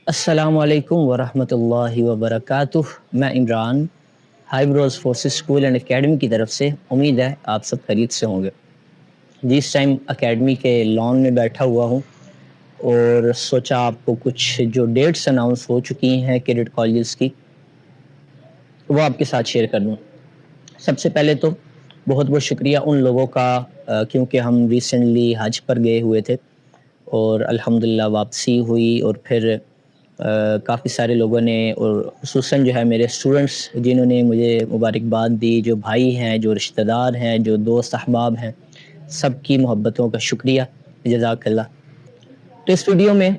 السلام علیکم ورحمۃ اللہ وبرکاتہ۔ میں عمران ہائی بروز فورسز اسکول اینڈ اکیڈمی کی طرف سے، امید ہے آپ سب خیریت سے ہوں گے۔ اس ٹائم اکیڈمی کے لان میں بیٹھا ہوا ہوں اور سوچا آپ کو کچھ جو ڈیٹس اناؤنس ہو چکی ہیں کیڈٹ کالجز کی وہ آپ کے ساتھ شیئر کر دوں۔ سب سے پہلے تو بہت بہت شکریہ ان لوگوں کا، کیونکہ ہم ریسنٹلی حج پر گئے ہوئے تھے اور الحمدللہ واپسی ہوئی، اور پھر کافی سارے لوگوں نے، اور خصوصاً جو ہے میرے اسٹوڈنٹس جنہوں نے مجھے مبارکباد دی، جو بھائی ہیں، جو رشتہ دار ہیں، جو دوست احباب ہیں، سب کی محبتوں کا شکریہ، جزاک اللہ۔ تو اس ویڈیو میں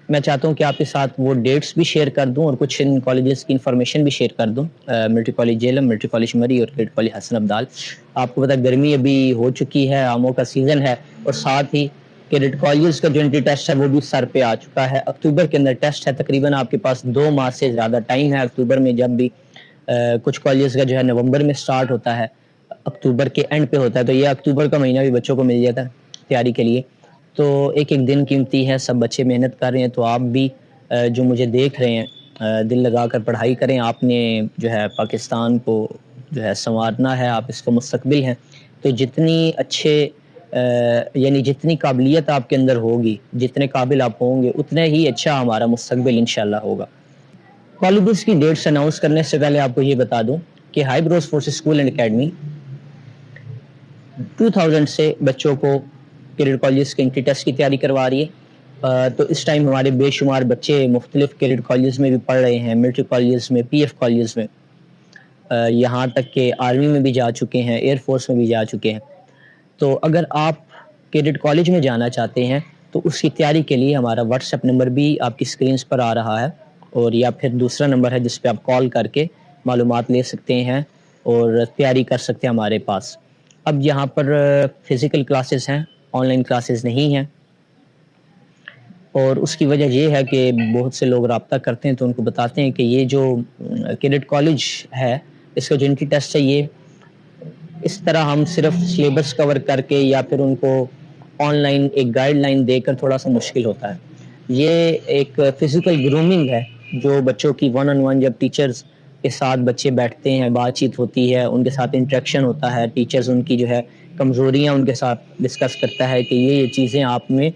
میں چاہتا ہوں کہ آپ کے ساتھ وہ ڈیٹس بھی شیئر کر دوں اور کچھ ان کالجز کی انفارمیشن بھی شیئر کر دوں، military college Jhelum, military college Murree اور کیڈٹ کالج حسن عبدال۔ آپ کو پتہ گرمی ابھی ہو چکی ہے، آموں کا سیزن ہے، اور ساتھ ہی کیڈٹ کالجز کا جو انٹری ٹیسٹ ہے وہ بھی سر پہ آ چکا ہے۔ اکتوبر کے اندر ٹیسٹ ہے، تقریباً آپ کے پاس 2 ماہ سے زیادہ ٹائم ہے اکتوبر میں، جب بھی کچھ کالجز کا جو ہے نومبر میں سٹارٹ ہوتا ہے، اکتوبر کے اینڈ پہ ہوتا ہے، تو یہ اکتوبر کا مہینہ بھی بچوں کو مل جاتا ہے تیاری کے لیے۔ تو ایک ایک دن قیمتی ہے، سب بچے محنت کر رہے ہیں، تو آپ بھی جو مجھے دیکھ رہے ہیں دل لگا کر پڑھائی کریں۔ آپ نے جو ہے پاکستان کو جو ہے سنوارنا ہے، آپ اس کا مستقبل ہیں، تو جتنی اچھے یعنی جتنی قابلیت آپ کے اندر ہوگی، جتنے قابل آپ ہوں گے، اتنے ہی اچھا ہمارا مستقبل انشاءاللہ ہوگا۔ کالجز کی ڈیٹس اناؤنس کرنے سے پہلے آپ کو یہ بتا دوں کہ ہائی بروز فورسز اسکول اینڈ اکیڈمی 2000 سے بچوں کو کیڈٹ کالجز کے انٹری ٹیسٹ کی تیاری کروا رہی ہے۔ تو اس ٹائم ہمارے بے شمار بچے مختلف کیڈٹ کالجز میں بھی پڑھ رہے ہیں، ملٹری کالجز میں، پی ایف کالجز میں، یہاں تک کہ آرمی میں بھی جا چکے ہیں، ایئر فورس میں بھی جا چکے ہیں۔ تو اگر آپ کیڈٹ کالج میں جانا چاہتے ہیں تو اس کی تیاری کے لیے ہمارا واٹس ایپ نمبر بھی آپ کی اسکرینس پر آ رہا ہے، اور یا پھر دوسرا نمبر ہے جس پہ آپ کال کر کے معلومات لے سکتے ہیں اور تیاری کر سکتے ہیں ہمارے پاس۔ اب یہاں پر فزیکل کلاسز ہیں، آن لائن کلاسز نہیں ہیں، اور اس کی وجہ یہ ہے کہ بہت سے لوگ رابطہ کرتے ہیں تو ان کو بتاتے ہیں کہ یہ جو کیڈٹ کالج ہے، اس کا جو انٹری ٹیسٹ ہے، یہ اس طرح ہم صرف سلیبس کور کر کے یا پھر ان کو آن لائن ایک گائیڈ لائن دے کر تھوڑا سا مشکل ہوتا ہے۔ یہ ایک فزیکل گرومنگ ہے جو بچوں کی 1-on-1، جب ٹیچرز کے ساتھ بچے بیٹھتے ہیں، بات چیت ہوتی ہے، ان کے ساتھ انٹریکشن ہوتا ہے، ٹیچرز ان کی جو ہے کمزوریاں ان کے ساتھ ڈسکس کرتا ہے کہ یہ چیزیں آپ میں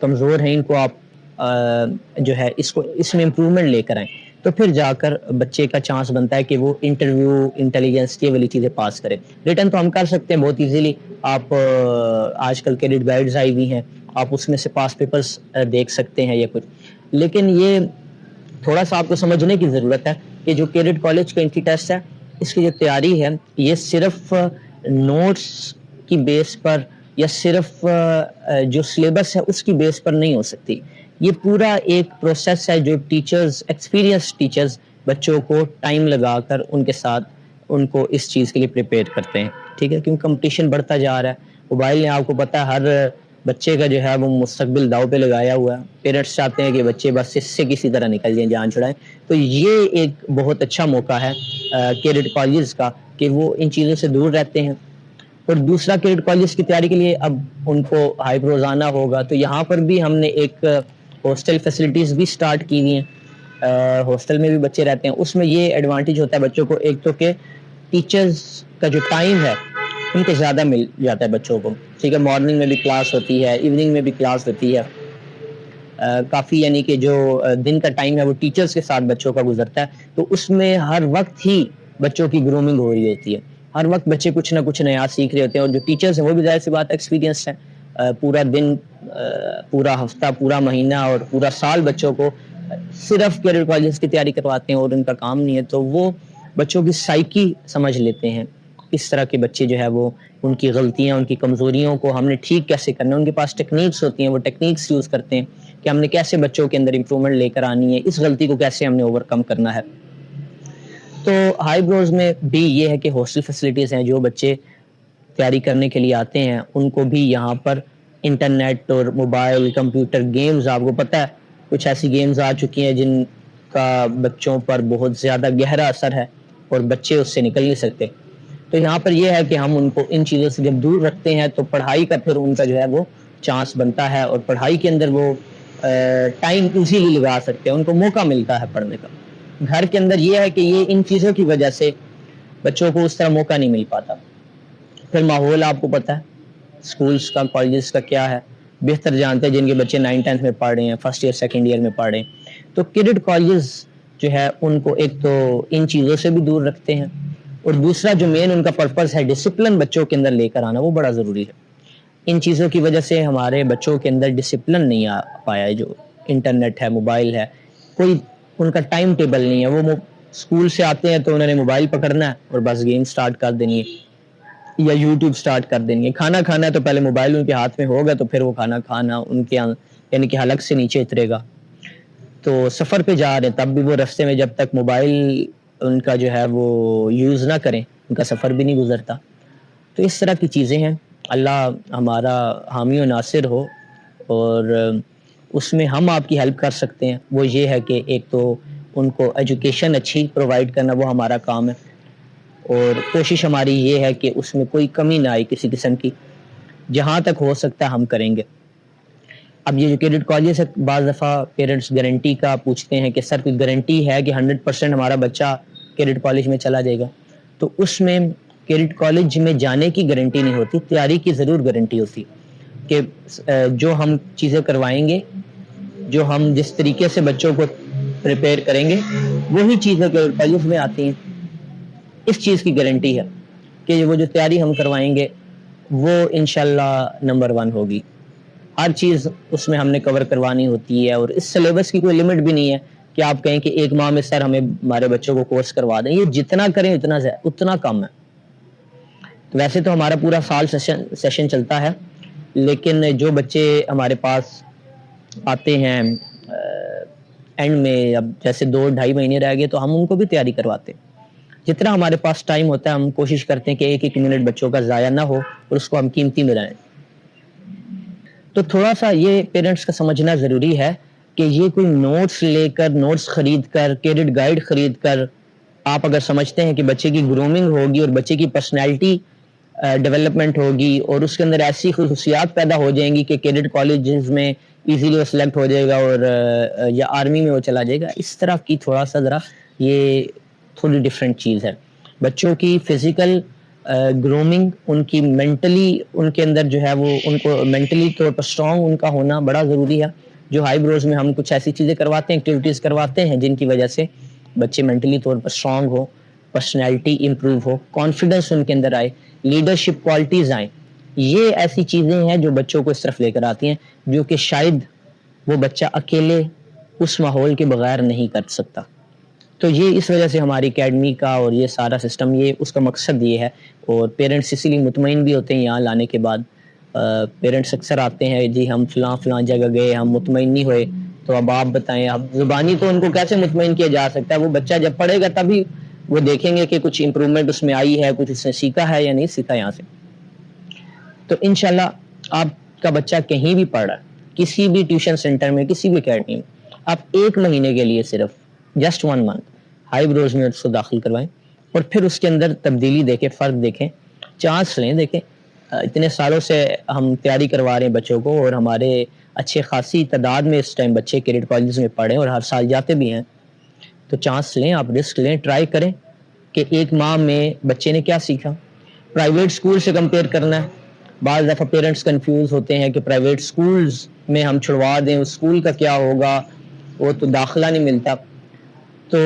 کمزور ہیں، ان کو آپ جو ہے اس میں امپرومنٹ لے کر آئیں، تو پھر جا کر بچے کا چانس بنتا ہے کہ وہ انٹرویو، انٹیلیجنس، یہ والی چیزیں پاس کرے۔ ریٹن تو ہم کر سکتے ہیں بہت ایزیلی، آپ آج کل کیڈٹ گائیڈز آئی ہوئی ہیں، آپ اس میں سے پاس پیپرز دیکھ سکتے ہیں یا کچھ، لیکن یہ تھوڑا سا آپ کو سمجھنے کی ضرورت ہے کہ جو کیڈٹ کالج کا انٹری ٹیسٹ ہے، اس کی جو تیاری ہے، یہ صرف نوٹس کی بیس پر یا صرف جو سلیبس ہے اس کی بیس پر نہیں ہو سکتی۔ یہ پورا ایک پروسیس ہے جو ٹیچرز، ایکسپیرینس ٹیچرز بچوں کو ٹائم لگا کر ان کے ساتھ ان کو اس چیز کے لیے پریپیئر کرتے ہیں، ٹھیک ہے، کیونکہ کمپٹیشن بڑھتا جا رہا ہے۔ موبائل نے آپ کو پتہ ہے ہر بچے کا جو ہے وہ مستقبل داؤ پہ لگایا ہوا ہے، پیرنٹس چاہتے ہیں کہ بچے بس اس سے کسی طرح نکل جائیں، جان چھڑائیں، تو یہ ایک بہت اچھا موقع ہے کیڈٹ کالجز کا کہ وہ ان چیزوں سے دور رہتے ہیں۔ اور دوسرا، کیڈٹ کالجز کی تیاری کے لیے اب ان کو ہائی پروز آنا ہوگا، تو یہاں پر بھی ہم نے ایک ہاسٹل فیسلٹیز بھی سٹارٹ کی ہوئی ہیں، ہاسٹل میں بھی بچے رہتے ہیں۔ اس میں یہ ایڈوانٹیج ہوتا ہے بچوں کو، ایک تو کہ ٹیچرز کا جو ٹائم ہے ان کو زیادہ مل جاتا ہے بچوں کو، ٹھیک ہے، مارننگ میں بھی کلاس ہوتی ہے، ایوننگ میں بھی کلاس ہوتی ہے، کافی یعنی کہ جو دن کا ٹائم ہے وہ ٹیچرز کے ساتھ بچوں کا گزرتا ہے، تو اس میں ہر وقت ہی بچوں کی گرومنگ ہو رہی ہوتی ہے، ہر وقت بچے کچھ نہ کچھ نیا سیکھ رہے ہوتے ہیں، اور جو ٹیچرز ہیں وہ بھی ظاہر سی بات ایکسپیرینس ہے، پورا دن، پورا ہفتہ، پورا مہینہ اور پورا سال بچوں کو صرف کیڈٹ کالجز کی تیاری کرواتے ہیں اور ان کا کام نہیں ہے، تو وہ بچوں کی سائیکی سمجھ لیتے ہیں، اس طرح کے بچے جو ہے وہ ان کی غلطیاں، ان کی کمزوریوں کو ہم نے ٹھیک کیسے کرنا ہے، ان کے پاس ٹیکنیکس ہوتی ہیں، وہ ٹیکنیکس یوز کرتے ہیں کہ ہم نے کیسے بچوں کے اندر امپرومنٹ لے کر آنی ہے، اس غلطی کو کیسے ہم نے اوورکم کرنا ہے۔ تو ہائی بروز میں بھی یہ ہے کہ ہاسٹل فیسلٹیز ہیں، جو بچے تیاری کرنے کے لیے آتے ہیں ان کو بھی یہاں پر انٹرنیٹ اور موبائل، کمپیوٹر، گیمز، آپ کو پتہ ہے کچھ ایسی گیمز آ چکی ہیں جن کا بچوں پر بہت زیادہ گہرا اثر ہے اور بچے اس سے نکل نہیں سکتے، تو یہاں پر یہ ہے کہ ہم ان کو ان چیزوں سے جب دور رکھتے ہیں تو پڑھائی کا پھر ان کا جو ہے وہ چانس بنتا ہے، اور پڑھائی کے اندر وہ ٹائم ایزیلی لگا سکتے ہیں, ان کو موقع ملتا ہے پڑھنے کا. گھر کے اندر یہ ہے کہ یہ ان چیزوں کی وجہ سے بچوں کو اس طرح موقع نہیں مل پاتا. پھر ماحول آپ کو پتہ ہے اسکولس کا, کالجز کا کیا ہے, بہتر جانتے ہیں جن کے بچے 9th-10th میں پڑھ رہے ہیں, فرسٹ ایئر سیکنڈ ایئر میں پڑھ رہے ہیں. تو کیڈٹ کالجز جو ہے ان کو ایک تو ان چیزوں سے بھی دور رکھتے ہیں, اور دوسرا جو مین ان کا پرپز ہے ڈسپلن بچوں کے اندر لے کر آنا, وہ بڑا ضروری ہے. ان چیزوں کی وجہ سے ہمارے بچوں کے اندر ڈسپلن نہیں آ پایا ہے. جو انٹرنیٹ ہے, موبائل ہے, کوئی ان کا ٹائم ٹیبل نہیں ہے. وہ اسکول سے آتے ہیں تو انہوں نے موبائل پکڑنا ہے اور بس گیم سٹارٹ کر دینی ہے یا یوٹیوب سٹارٹ کر دینی ہے. کھانا کھانا ہے تو پہلے موبائل ان کے ہاتھ میں ہوگا تو پھر وہ کھانا کھانا ان کے یعنی کہ حلق سے نیچے اترے گا. تو سفر پہ جا رہے ہیں تب بھی وہ رستے میں جب تک موبائل ان کا جو ہے وہ یوز نہ کریں ان کا سفر بھی نہیں گزرتا. تو اس طرح کی چیزیں ہیں. اللہ ہمارا حامی و ناصر ہو, اور اس میں ہم آپ کی ہیلپ کر سکتے ہیں. وہ یہ ہے کہ ایک تو ان کو ایجوکیشن اچھی پرووائڈ کرنا, وہ ہمارا کام ہے, اور کوشش ہماری یہ ہے کہ اس میں کوئی کمی نہ آئے کسی قسم کی. جہاں تک ہو سکتا ہے ہم کریں گے. اب یہ جو کیڈٹ کالج ہے بعض دفعہ پیرنٹس گارنٹی کا پوچھتے ہیں کہ سر کوئی گارنٹی ہے کہ 100% ہمارا بچہ کیڈٹ کالج میں چلا جائے گا. تو اس میں کیڈٹ کالج میں جانے کی گارنٹی نہیں ہوتی, تیاری کی ضرور گارنٹی ہوتی کہ جو ہم چیزیں کروائیں گے, جو ہم جس طریقے سے بچوں کو پریپیئر کریں گے, وہی چیزیں کیڈٹ کالج میں آتی ہیں. اس چیز کی گارنٹی ہے کہ وہ جو تیاری ہم کروائیں گے وہ انشاءاللہ نمبر 1 ہوگی. ہر چیز اس میں ہم نے کور کروانی ہوتی ہے, اور اس سلیبس کی کوئی لمٹ بھی نہیں ہے کہ آپ کہیں کہ ایک ماہ میں سر ہمیں ہمارے بچوں کو کورس کروا دیں. یہ جتنا کریں اتنا کم ہے. تو ویسے تو ہمارا پورا سال سیشن چلتا ہے, لیکن جو بچے ہمارے پاس آتے ہیں اینڈ میں, اب جیسے 2-2.5 مہینے رہ گئے, تو ہم ان کو بھی تیاری کرواتے ہیں. جتنا ہمارے پاس ٹائم ہوتا ہے ہم کوشش کرتے ہیں کہ ایک منٹ بچوں کا ضائع نہ ہو اور اس کو ہم قیمتی بنائیں. تو تھوڑا سا یہ پیرنٹس کا سمجھنا ضروری ہے کہ یہ کوئی نوٹس لے کر, نوٹس خرید کر, کیڈٹ گائیڈ خرید کر آپ اگر سمجھتے ہیں کہ بچے کی گرومنگ ہوگی اور بچے کی پرسنالٹی ڈیولپمنٹ ہوگی اور اس کے اندر ایسی خصوصیات پیدا ہو جائیں گی کہ کیڈٹ کالجز میں ایزیلی وہ سلیکٹ ہو جائے گا اور یا آرمی میں وہ چلا جائے گا, اس طرح کی تھوڑا سا ذرا یہ تھوڑی ڈفرینٹ چیز ہے. بچوں کی فزیکل گرومنگ, ان کی مینٹلی, ان کے اندر جو ہے وہ ان کو مینٹلی طور پر اسٹرانگ ان کا ہونا بڑا ضروری ہے. جو ہائی بروز میں ہم کچھ ایسی چیزیں کرواتے ہیں, ایکٹیویٹیز کرواتے ہیں جن کی وجہ سے بچے مینٹلی طور پر اسٹرانگ ہو, پرسنالٹی امپروو ہو, کانفیڈنس ان کے اندر آئے, لیڈرشپ کوالٹیز آئیں. یہ ایسی چیزیں ہیں جو بچوں کو اس طرف لے کر آتی ہیں جو کہ شاید وہ بچہ اکیلے اس ماحول کے بغیر نہیں کر سکتا. تو یہ اس وجہ سے ہماری اکیڈمی کا اور یہ سارا سسٹم, یہ اس کا مقصد یہ ہے. اور پیرنٹس اسی لیے مطمئن بھی ہوتے ہیں یہاں لانے کے بعد. پیرنٹس اکثر آتے ہیں جی ہم فلاں جگہ گئے, ہم مطمئن نہیں ہوئے, تو اب آپ بتائیں. اب زبانی تو ان کو کیسے مطمئن کیا جا سکتا ہے, وہ بچہ جب پڑھے گا تبھی وہ دیکھیں گے کہ کچھ امپرومنٹ اس میں آئی ہے, کچھ اس نے سیکھا ہے یا نہیں سیکھا یہاں سے. تو انشاءاللہ آپ کا بچہ کہیں بھی پڑھ رہا ہے, کسی بھی ٹیوشن سینٹر میں, کسی بھی اکیڈمی میں, آپ 1 مہینے کے لیے صرف جسٹ 1 month ہائی بروز میں اس کو داخل کروائیں اور پھر اس کے اندر تبدیلی دیکھیں, فرق دیکھیں, چانس لیں. دیکھیں اتنے سالوں سے ہم تیاری کروا رہے ہیں بچوں کو, اور ہمارے اچھے خاصی تعداد میں اس ٹائم بچے کیڈٹ کالجز میں پڑھے اور ہر سال جاتے بھی ہیں. تو چانس لیں, آپ رسک لیں, ٹرائی کریں کہ 1 ماہ میں بچے نے کیا سیکھا. پرائیویٹ اسکول سے کمپیئر کرنا ہے. بعض دفعہ پیرنٹس کنفیوز ہوتے ہیں کہ پرائیویٹ اسکولز میں ہم چھڑوا دیں, اس اسکول کا کیا ہوگا, وہ تو داخلہ نہیں ملتا. تو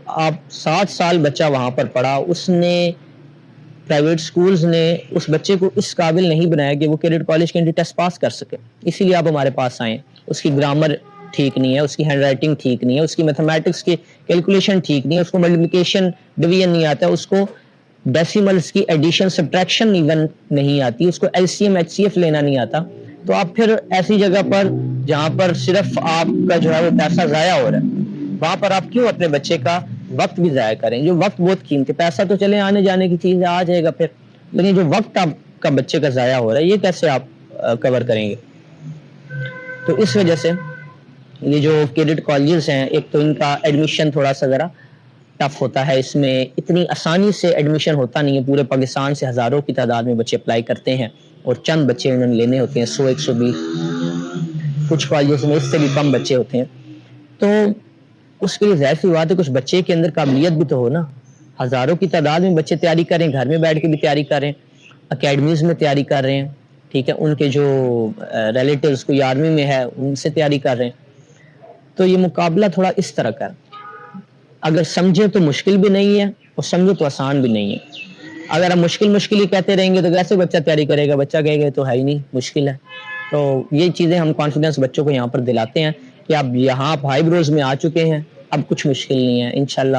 آپ 60 سال بچہ وہاں پر پڑھا, اس نے پرائیویٹ سکولز نے اس بچے کو اس قابل نہیں بنایا کہ وہ کیڈٹ کالج کے انٹری ٹیسٹ پاس کر سکے. اسی لیے آپ ہمارے پاس آئیں. اس کی گرامر ٹھیک نہیں ہے, اس کی ہینڈ رائٹنگ ٹھیک نہیں ہے, اس کی میتھمیٹکس کی کیلکولیشن ٹھیک نہیں ہے, اس کو ملٹیپلیکیشن ڈویژن نہیں آتا, اس کو ڈیسیملز کی ایڈیشن سبٹریکشن ایون نہیں آتی, اس کو LCM HCF لینا نہیں آتا. تو آپ پھر ایسی جگہ پر جہاں پر صرف آپ کا جو ہے وہ پیسہ ضائع ہو رہا ہے, وہاں پر آپ کیوں اپنے بچے کا وقت بھی ضائع کریں. جو وقت بہت قیمتی, پیسہ تو چلے آنے جانے کی چیز آ جائے گا پھر, لیکن جو وقت آپ کا بچے کا ضائع ہو رہا ہے یہ کیسے آپ کور کریں گے. تو اس وجہ سے یہ جو کیڈٹ کالجز ہیں, ایک تو ان کا ایڈمیشن تھوڑا سا ذرا ٹف ہوتا ہے, اس میں اتنی آسانی سے ایڈمیشن ہوتا نہیں ہے. پورے پاکستان سے ہزاروں کی تعداد میں بچے اپلائی کرتے ہیں اور چند بچے انہوں نے لینے ہوتے ہیں, 100-120. کچھ کالجز میں اس سے بھی کم بچے ہوتے ہیں. تو اس کے لیے ظاہر سی بات ہے کچھ بچے کے اندر قابلیت بھی تو ہو نا. ہزاروں کی تعداد میں بچے تیاری کر رہے ہیں, گھر میں بیٹھ کے بھی تیاری کر رہے ہیں, اکیڈمیز میں تیاری کر رہے ہیں, ٹھیک ہے, ان کے جو ریلیٹیوز کوئی آرمی میں ہے ان سے تیاری کر رہے ہیں. تو یہ مقابلہ تھوڑا اس طرح کا, اگر سمجھے تو مشکل بھی نہیں ہے اور سمجھو تو آسان بھی نہیں ہے. اگر ہم مشکل ہی کہتے رہیں گے تو کیسے بچہ تیاری کرے گا, بچہ کہے گا تو ہے ہی نہیں, مشکل ہے. تو یہ چیزیں ہم کانفیڈنس بچوں کو یہاں پر دلاتے ہیں کہ اب یہاں 5 روز میں آ چکے ہیں, اب کچھ مشکل نہیں ہے, انشاءاللہ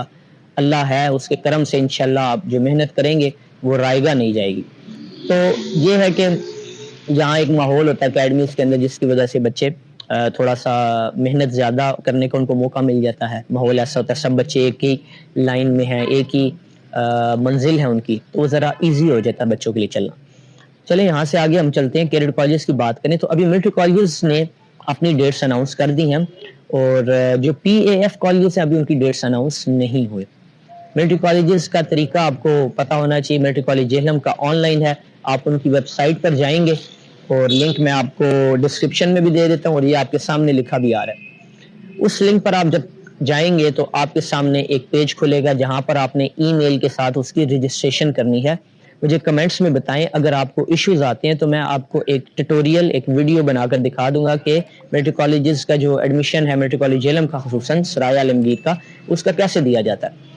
اللہ ہے اس کے کرم سے, انشاءاللہ آپ جو محنت کریں گے وہ رائگاں نہیں جائے گی. تو یہ ہے کہ یہاں ایک ماحول ہوتا ہے اکیڈمیز کے اندر جس کی وجہ سے بچے تھوڑا سا محنت زیادہ کرنے کا ان کو موقع مل جاتا ہے. ماحول ایسا ہوتا ہے, سب بچے ایک ہی لائن میں ہیں, ایک ہی منزل ہے ان کی, تو وہ ذرا ایزی ہو جاتا ہے بچوں کے لیے چلنا. چلیں یہاں سے آگے ہم چلتے ہیں, کیڈٹ کالجز کی بات کریں تو ابھی ملٹری کالجز نے اپنی ڈیٹس اناؤنس کر دی ہیں, اور جو پی اے ایف کالجز ہیں ابھی ان کی ڈیٹس اناؤنس نہیں ہوئے. ملٹری کالجز کا طریقہ آپ کو پتا ہونا چاہیے, ملٹری کالج جہلم کا آن لائن ہے, آپ ان کی ویب سائٹ پر جائیں گے اور لنک میں آپ کو ڈسکرپشن میں بھی دے دیتا ہوں اور یہ آپ کے سامنے لکھا بھی آ رہا ہے. اس لنک پر آپ جب جائیں گے تو آپ کے سامنے ایک پیج کھلے گا جہاں پر آپ نے ای میل کے ساتھ اس کی رجسٹریشن کرنی ہے. مجھے کمنٹس میں بتائیں اگر آپ کو ایشوز آتے ہیں تو میں آپ کو ایک ٹیٹوریل, ایک ویڈیو بنا کر دکھا دوں گا کہ ملٹری کالجز کا جو ایڈمیشن ہے, ملٹری کالج جہلم کا خصوصاً سرایہ عالمگیر کا, اس کا کیسے دیا جاتا ہے.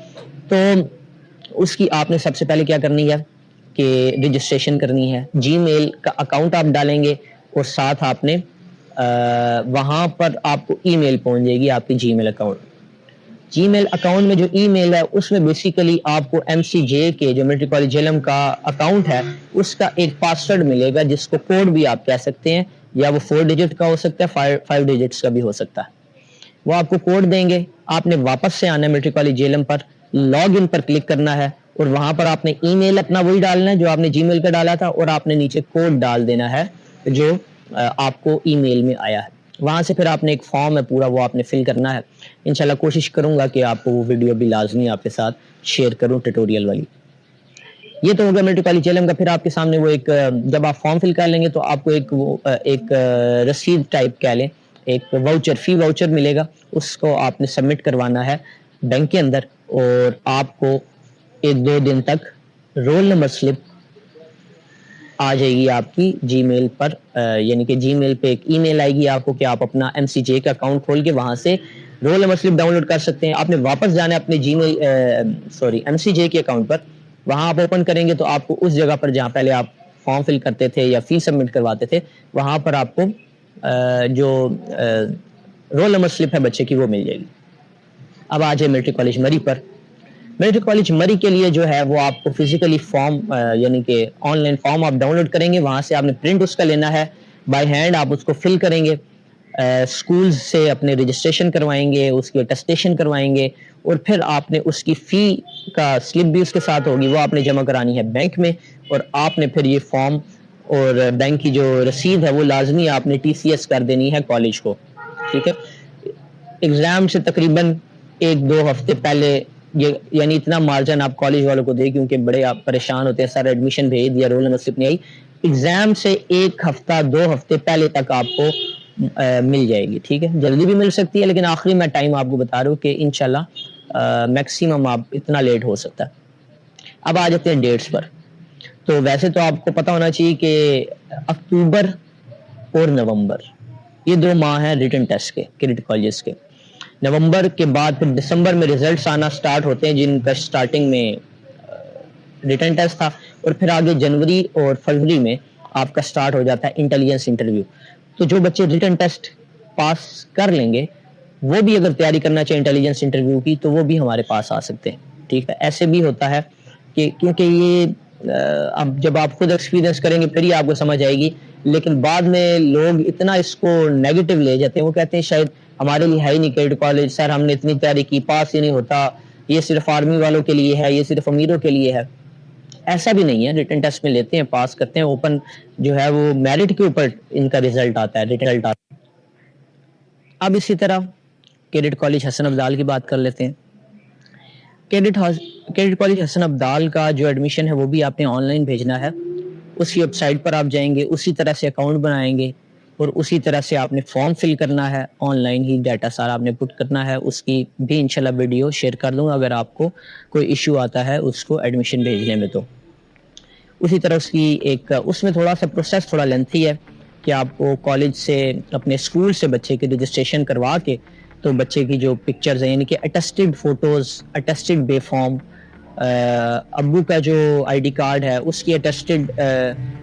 تو اس کی آپ نے سب سے پہلے کیا کرنی ہے کہ رجسٹریشن کرنی ہے. جی میل کا اکاؤنٹ آپ ڈالیں گے اور ساتھ آپ نے وہاں پر آپ کو ای میل پہنچ جائے گی آپ کی جی میل اکاؤنٹ. جی میل اکاؤنٹ میں جو ای میل ہے اس میں بیسیکلی آپ کو ایم سی جے کے جو ملٹری کالج جہلم کا اکاؤنٹ ہے اس کا ایک پاسورڈ ملے گا, جس کو کوڈ بھی آپ کہہ سکتے ہیں, یا وہ 4 ڈیجٹ کا ہو سکتا ہے, 5 ڈیجٹس کا بھی ہو سکتا ہے. وہ آپ کو کوڈ دیں گے, آپ نے واپس سے آنا ہے military college Jhelum per, log in per click کرنا ہے اور وہاں پر آپ نے ای میل اپنا وہی ڈالنا ہے جو آپ نے جی میل کا ڈالا تھا, اور آپ نے نیچے کوڈ ڈال دینا ہے جو آپ کو ای میل میں آیا ہے. وہاں سے پھر آپ نے ایک فارم ہے پورا, وہ آپ نے فل کرنا ہے. انشاءاللہ کوشش کروں گا کہ آپ کو وہ ویڈیو بھی لازمی آپ کے ساتھ شیئر کروں ٹیٹوریل والی. یہ تو ہوگا ملٹری کالج جہلم کا. پھر آپ کے سامنے وہ ایک, جب آپ فارم فل کر لیں گے تو آپ کو ایک رسید ٹائپ کہہ لیں, ایک واؤچر, فی واؤچر ملے گا, اس کو آپ نے سبمٹ کروانا ہے بینک کے اندر, اور آپ کو 1-2 دن تک رول نمبر سلپ آ جائے گی آپ کی جی میل پر. یعنی کہ جی میل پہ ایک ای میل آئے گی آپ کو کہ آپ اپنا ایم سی جے کا اکاؤنٹ کھول کے وہاں سے roll number slip download کر سکتے ہیں. آپ نے واپس جانا ہے اپنے جی میل ایم سی جے کے اکاؤنٹ پر, وہاں آپ اوپن کریں گے تو آپ کو اس جگہ پر جہاں پہلے آپ فارم فل کرتے تھے یا فی سبمٹ کرواتے تھے وہاں پر آپ کو جو رول نمبر سلپ ہے بچے کی وہ مل جائے گی. اب آ جائے ملٹری کالج مری پر. ملٹری کالج مری کے لیے جو ہے وہ آپ کو فزیکلی فارم, یعنی کہ آن لائن فارم آپ ڈاؤن لوڈ کریں گے, وہاں سے آپ نے پرنٹ اس کا لینا ہے, بائی ہینڈ آپ اس کو فل کریں گے, اسکول سے اپنے رجسٹریشن کروائیں گے, اس کی اٹیسٹیشن کروائیں گے, اور پھر آپ نے اس کی فی کا سلپ بھی اس کے ساتھ ہوگی, وہ آپ نے جمع کرانی ہے بینک میں, اور آپ نے پھر یہ فارم اور بینک کی جو رسید ہے وہ لازمی آپ نے ٹی سی ایس کر دینی ہے کالج کو. ٹھیک ہے, ایگزام سے تقریباً 1-2 ہفتے پہلے, یعنی اتنا مارجن آپ کالج والوں کو دیں کیونکہ بڑے آپ پریشان ہوتے ہیں, سارا ایڈمیشن بھیج دیا, رول نمبر سلپ نہیں آئی, ایگزام سے 1 ہفتہ 2 ہفتے پہلے تک آپ کو مل جائے گی. ٹھیک ہے, جلدی بھی مل سکتی ہے لیکن آخری میں ٹائم آپ کو بتا رہا ہوں کہ انشاءاللہ میکسیمم آپ اتنا لیٹ ہو سکتا ہے. اب آ جاتے ہیں ڈیٹس پر. تو ویسے تو آپ کو پتا ہونا چاہیے کہ اکتوبر اور نومبر یہ 2 ماہ ہیں ریٹن ٹیسٹ کے کیڈٹ کالجز کے. نومبر کے بعد پھر دسمبر میں ریزلٹس آنا سٹارٹ ہوتے ہیں جن کا سٹارٹنگ میں ریٹن ٹیسٹ تھا, اور پھر آگے جنوری اور فروری میں آپ کا سٹارٹ ہو جاتا ہے انٹیلیجنس انٹرویو. تو جو بچے ریٹن ٹیسٹ پاس کر لیں گے وہ بھی اگر تیاری کرنا چاہیں انٹیلیجنس انٹرویو کی تو وہ بھی ہمارے پاس آ سکتے ہیں. ٹھیک ہے, ایسے بھی ہوتا ہے کہ کیونکہ یہ اب جب آپ خود ایکسپیرینس کریں گے پھر ہی آپ کو سمجھ آئے گی, لیکن بعد میں لوگ اتنا اس کو نیگیٹو لے جاتے ہیں, وہ کہتے ہیں شاید ہمارے لیے ہے ہی نہیں کیڈٹ کالج, سر ہم نے اتنی تیاری کی پاس ہی نہیں ہوتا, یہ صرف آرمی والوں کے لیے ہے, یہ صرف امیروں کے لیے ہے. ایسا بھی نہیں ہے, ریٹن ٹیسٹ میں لیتے ہیں, پاس کرتے ہیں, اوپن جو ہے وہ میرٹ کے اوپر ان کا رزلٹ آتا ہے, ریزلٹ آتا ہے. اب اسی طرح کیڈٹ کالج حسن ابدال کی بات کر لیتے ہیں. کیڈٹ کالج حسن ابدال کا جو ایڈمیشن ہے وہ بھی آپ نے آن لائن بھیجنا ہے. اسی ویب سائٹ پر آپ جائیں گے, اسی طرح سے اکاؤنٹ بنائیں گے, اور اسی طرح سے آپ نے فارم فل کرنا ہے، آن لائن ہی ڈیٹا سارا آپ نے پٹ کرنا ہے. اس کی بھی انشاءاللہ ویڈیو شیئر کر دوں گا اگر آپ کو کوئی ایشو آتا ہے اس کو ایڈمیشن بھیجنے میں. تو اسی طرح اس کی اس میں تھوڑا سا پروسیس تھوڑا لینتھی ہے کہ آپ کو کالج سے اپنے اسکول سے بچے کی رجسٹریشن کروا کے تو بچے کی جو پکچرز ہیں یعنی کہ اٹیسٹڈ فوٹوز، اٹیسٹڈ بے فارم، ابو کا جو آئی ڈی کارڈ ہے اس کی اٹیسٹڈ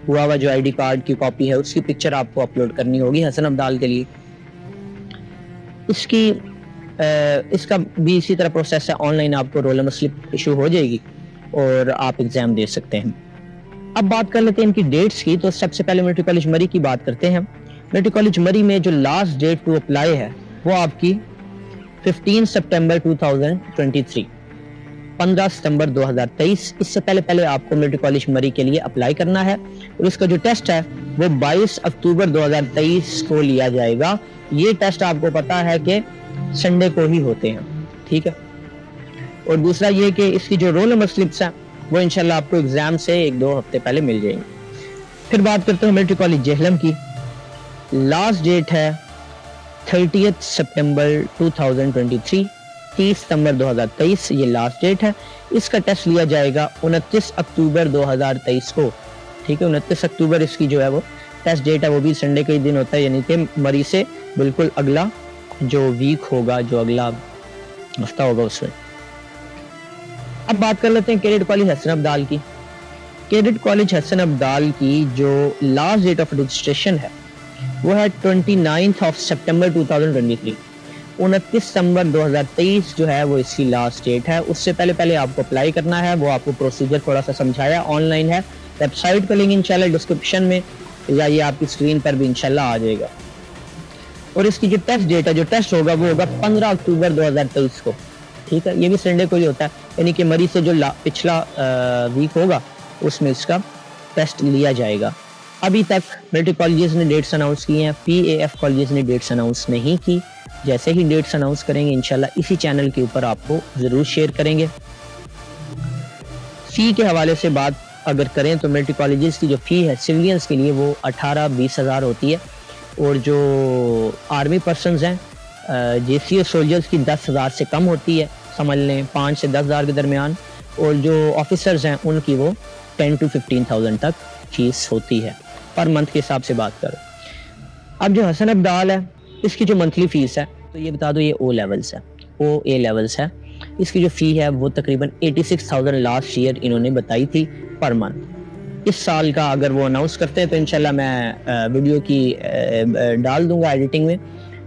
ہوا ہوا جو آئی ڈی کارڈ کی کاپی ہے اس کی پکچر آپ کو اپلوڈ کرنی ہوگی حسن عبدال کے لیے. اس کا بھی اسی طرح پروسیس ہے، آن لائن آپ کو رول نمبر سلپ ایشو ہو جائے گی اور آپ ایگزام دے سکتے ہیں. اب بات کر لیتے ہیں ان کی ڈیٹس کی. تو سب سے پہلے ملٹری کالج مری کی بات کرتے ہیں. ملٹری کالج مری میں جو لاسٹ ڈیٹ ٹو اپلائی ہے وہ آپ کی 15 سپٹمبر 2023، 15 ستمبر 2023. اس سے پہلے آپ کو ملٹری کالج مری کے لیے اپلائی کرنا ہے اور اس کا جو ٹیسٹ ہے وہ 22 اکتوبر 2023 کو لیا جائے گا. یہ ٹیسٹ آپ کو پتا ہے کہ سنڈے کو ہی ہوتے ہیں، ٹھیک ہے. اور دوسرا یہ کہ اس کی جو رول نمبر سلپس ہیں وہ انشاءاللہ آپ کو ایگزام سے 1-2 ہفتے پہلے مل جائیں گے. پھر بات کرتے ہیں ملٹری کالج جہلم کی. لاسٹ ڈیٹ ہے 30 سپٹمبر 2023، 30 ستمبر 2023 یہ لاسٹ ڈیٹ ہے. اس کا ٹیسٹ لیا جائے گا 29 اکتوبر 2023 کو، ٹھیک ہے. 29 اکتوبر اس کی جو ہے وہ ٹیسٹ ڈیٹ ہے، وہ بھی سنڈے کا ہی دن ہوتا ہے، یعنی کہ مری سے بالکل اگلا جو ویک ہوگا، جو اگلا ہفتہ ہوگا اس میں. اب بات کر لیتے ہیں کیڈٹ کالج حسن عبدال کی. کیڈٹ کالج حسن عبدال کی جو لاسٹ ڈیٹ آف رجسٹریشن ہے وہ ہے 29 سپٹمبر 2023، 29 ستمبر 2023 جو ہے وہ اس کی لاسٹ ڈیٹ ہے. اس سے پہلے آپ کو اپلائی کرنا ہے. وہ آپ کو پروسیجر تھوڑا سا سمجھایا، آن لائن ہے. ویب سائٹ کا لنک انشاءاللہ ڈسکرپشن میں یا یہ آپ کی اسکرین پر بھی انشاءاللہ آ جائے گا. اور اس کی جو ٹیسٹ ڈیٹ ہے، جو ٹیسٹ ہوگا وہ ہوگا 15 اکتوبر 2023 کو، ٹھیک ہے. یہ بھی سنڈے کو ہی ہوتا ہے، یعنی کہ مری سے جو پچھلا ویک ہوگا اس میں اس کا ٹیسٹ لیا جائے گا. ابھی تک ملٹری کالجز نے ڈیٹس اناؤنس کی ہیں، پی اے ایف کالجز نے ڈیٹس اناؤنس نہیں کی. جیسے ہی ڈیٹس اناؤنس کریں گے انشاءاللہ اسی چینل کے اوپر آپ کو ضرور شیئر کریں گے. فی کے حوالے سے بات اگر کریں تو ملٹری کالجز کی جو فی ہے سولینز کے لیے وہ 18-20 ہزار ہوتی ہے. اور جو آرمی پرسنز ہیں، جے سی او سولجرز کی 10 ہزار سے کم ہوتی ہے، سمجھ لیں 5 سے 10 ہزار کے درمیان. اور جو آفیسرز ہیں ان کی وہ 10 to 15,000 تک فیس ہوتی ہے پر منتھ کے حساب سے بات کریں. اب جو حسن عبدال ہے اس کی جو منتھلی فیس ہے تو یہ بتا دو، یہ او لیولز ہے، او اے لیولز ہے. اس کی جو فی ہے وہ تقریباً 86,000 لاسٹ ایئر انہوں نے بتائی تھی پر منتھ. اس سال کا اگر وہ اناؤنس کرتے ہیں تو انشاءاللہ میں ویڈیو کی ڈال دوں گا ایڈیٹنگ میں،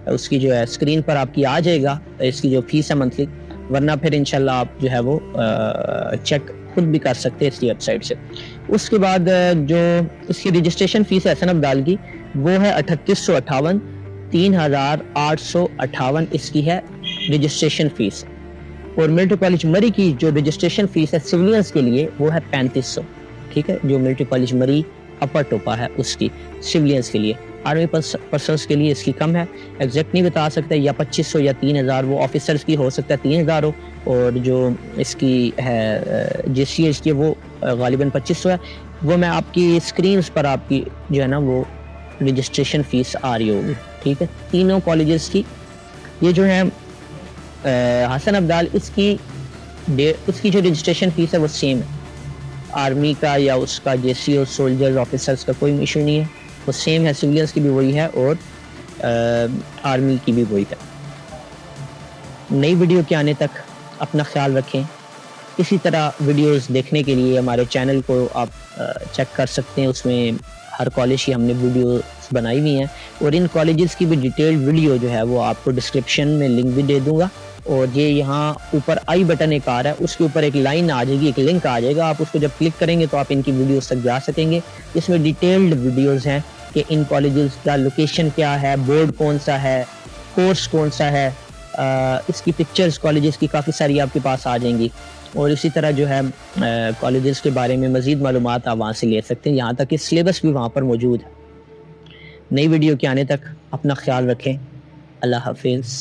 اس کی جو ہے اسکرین پر آپ کی آ جائے گا اس کی جو فیس ہے منتھلی. ورنہ پھر انشاءاللہ آپ جو ہے وہ چیک خود بھی کر سکتے ہیں اس کی ویب سائٹ سے. اس کے بعد جو اس کی رجسٹریشن فیس ہے حسن عبدال کی وہ ہے 3858، 3858 اس کی ہے رجسٹریشن فیس. اور ملٹری کالج مری کی جو رجسٹریشن فیس ہے سولینز کے لیے وہ ہے 3500، ٹھیک ہے. جو ملٹری کالج مری اپر ٹوپا ہے اس کی سولینز کے لیے. آرمی پرسنس کے لیے اس کی کم ہے، ایگزیکٹ نہیں بتا سکتے، یا 2500 یا 3000. وہ آفیسرز کی ہو سکتا ہے 3000 ہو، اور جو اس کی ہے جے سی ایچ کی وہ غالباً 2500 ہے. وہ میں آپ کی اسکرینز پر آپ کی جو ہے نا وہ رجسٹریشن فیس آ رہی ہوگی، ٹھیک ہے. تینوں کالجز کی یہ جو ہے حسن عبدال اس کی جو رجسٹریشن فیس ہے وہ سیم ہے. آرمی کا یا اس کا جے سی او سولجرز آفیسرز کا کوئی ایشو نہیں ہے، وہ سیم ہے. سولجرز کی بھی وہی ہے اور آرمی کی بھی وہی ہے. نئی ویڈیو کے آنے تک اپنا خیال رکھیں. اسی طرح ویڈیوز دیکھنے کے لیے ہمارے چینل کو آپ چیک کر سکتے ہیں، اس میں ہر کالج کی ہم نے ویڈیوز بنائی ہوئی ہیں. اور ان کالجز کی بھی ڈیٹیلڈ ویڈیو جو ہے وہ آپ کو ڈسکرپشن میں لنک بھی دے دوں گا. اور یہ یہاں اوپر آئی بٹن ایک آ رہا ہے، اس کے اوپر ایک لائن آ جائے گی، ایک لنک آ جائے گا. آپ اس کو جب کلک کریں گے تو آپ ان کی ویڈیوز تک جا سکیں گے. اس میں ڈیٹیلڈ ویڈیوز ہیں کہ ان کالجز کا لوکیشن کیا ہے، بورڈ کون سا ہے، کورس کون سا ہے. اس کی پکچرز کالجز کی کافی ساری آپ کے پاس آ جائیں گی. اور اسی طرح جو ہے کالجز کے بارے میں مزید معلومات آپ وہاں سے لے سکتے ہیں، یہاں تک کہ سلیبس بھی وہاں پر موجود ہے. نئی ویڈیو کے آنے تک اپنا خیال رکھیں. اللہ حافظ.